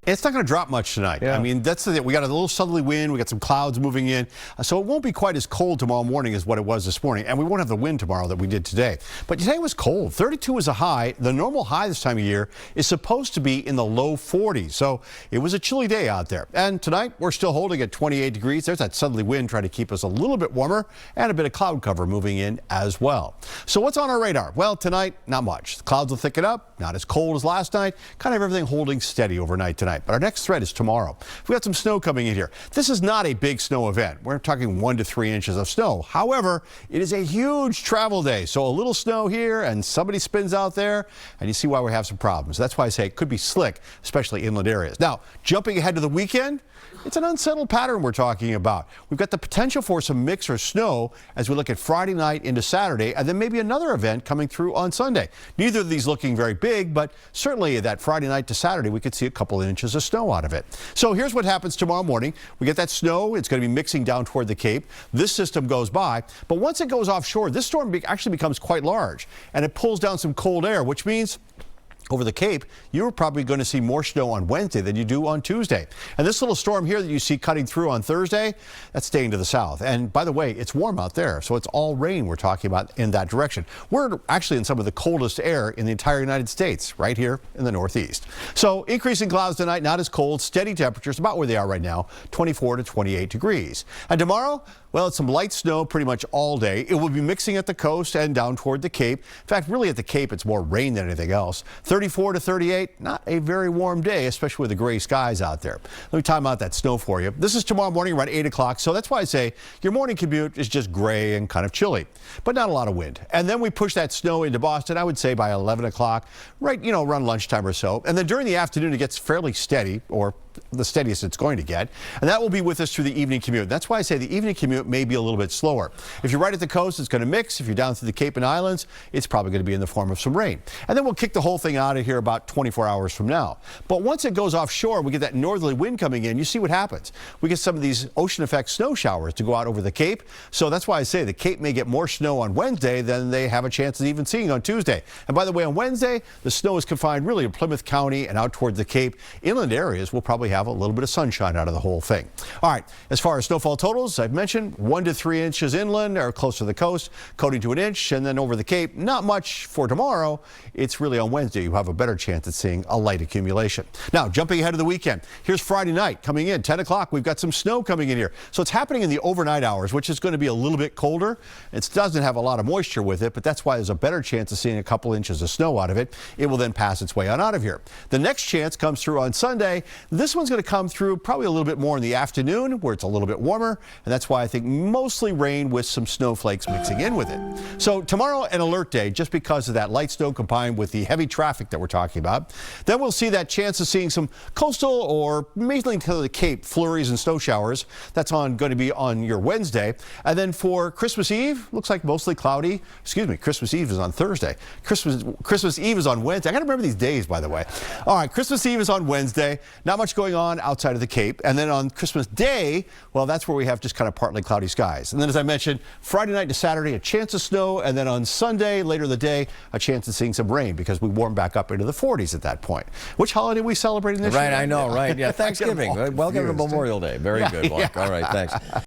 It's not going to drop much tonight. Yeah. I mean, that's the thing. We got a little southerly wind. We got some clouds moving in. So it won't be quite as cold tomorrow morning as what it was this morning. And we won't have the wind tomorrow that we did today. But today was cold. 32 is a high. The normal high this time of year is supposed to be in the low 40s. So it was a chilly day out there. And tonight we're still holding at 28 degrees. There's that southerly wind trying to keep us a little bit warmer and a bit of cloud cover moving in as well. So what's on our radar? Well, tonight, not much. The clouds will thicken up. Not as cold as last night. Kind of everything holding steady overnight tonight. But our next threat is tomorrow. We got some snow coming in here. This is not a big snow event. We're talking 1 to 3 inches of snow. However, it is a huge travel day. So a little snow here and somebody spins out there and you see why we have some problems. That's why I say it could be slick, especially inland areas. Now, jumping ahead to the weekend, it's an unsettled pattern we're talking about. We've got the potential for some mix or snow as we look at Friday night into Saturday, and then maybe another event coming through on Sunday. Neither of these looking very big, but certainly that Friday night to Saturday, we could see a couple of inches of snow out of it. So here's what happens tomorrow morning. We get that snow. It's going to be mixing down toward the Cape. This system goes by, but once it goes offshore, this storm actually becomes quite large, and it pulls down some cold air, which means over the Cape, you're probably going to see more snow on Wednesday than you do on Tuesday. And this little storm here that you see cutting through on Thursday, that's staying to the south. And by the way, it's warm out there, so it's all rain we're talking about in that direction. We're actually in some of the coldest air in the entire United States, right here in the Northeast. So increasing clouds tonight, not as cold, steady temperatures, about where they are right now, 24 to 28 degrees. And tomorrow, well, it's some light snow pretty much all day. It will be mixing at the coast and down toward the Cape. In fact, really at the Cape, it's more rain than anything else. 34 to 38, not a very warm day, especially with the gray skies out there. Let me time out that snow for you. This is tomorrow morning around 8 o'clock, so that's why I say your morning commute is just gray and kind of chilly, but not a lot of wind. And then we push that snow into Boston, I would say by 11 o'clock, right, around lunchtime or so. And then during the afternoon, it gets fairly steady, or the steadiest it's going to get, and that will be with us through the evening commute. That's why I say the evening commute may be a little bit slower. If you're right at the coast, it's going to mix. If you're down through the Cape and Islands, it's probably going to be in the form of some rain. And then we'll kick the whole thing out of here about 24 hours from now. But once it goes offshore, we get that northerly wind coming in, you see what happens. We get some of these ocean effect snow showers to go out over the Cape. So that's why I say the Cape may get more snow on Wednesday than they have a chance of even seeing on Tuesday. And by the way, on Wednesday, the snow is confined really to Plymouth County and out towards the Cape. Inland areas will probably have a little bit of sunshine out of the whole thing. All right, as far as snowfall totals, I've mentioned 1 to 3 inches inland or close to the coast, coating to an inch, and then over the Cape, not much for tomorrow. It's really on Wednesday you have a better chance at seeing a light accumulation. Now, jumping ahead of the weekend, here's Friday night coming in, 10 o'clock. We've got some snow coming in here. So it's happening in the overnight hours, which is going to be a little bit colder. It doesn't have a lot of moisture with it, but that's why there's a better chance of seeing a couple inches of snow out of it. It will then pass its way on out of here. The next chance comes through on Sunday. This one's going to come through probably a little bit more in the afternoon where it's a little bit warmer, and that's why I think mostly rain with some snowflakes mixing in with it. So tomorrow an alert day just because of that light snow combined with the heavy traffic that we're talking about. Then we'll see that chance of seeing some coastal or mainly to the Cape flurries and snow showers. That's going to be on your Wednesday. And then for Christmas Eve, looks like mostly cloudy. Excuse me, Christmas Eve is on Thursday. Christmas Eve is on Wednesday. I got to remember these days, by the way. All right, Christmas Eve is on Wednesday. Not much going on outside of the Cape. And then on Christmas Day, well, that's where we have just kind of partly cloudy skies. And then, as I mentioned, Friday night to Saturday, a chance of snow. And then on Sunday, later in the day, a chance of seeing some rain because we warm back up into the 40s at that point. Which holiday are we celebrating this year? Right, I know, right. Yeah, Thanksgiving. Welcome to Memorial Day. Very good, Mark. All right, thanks.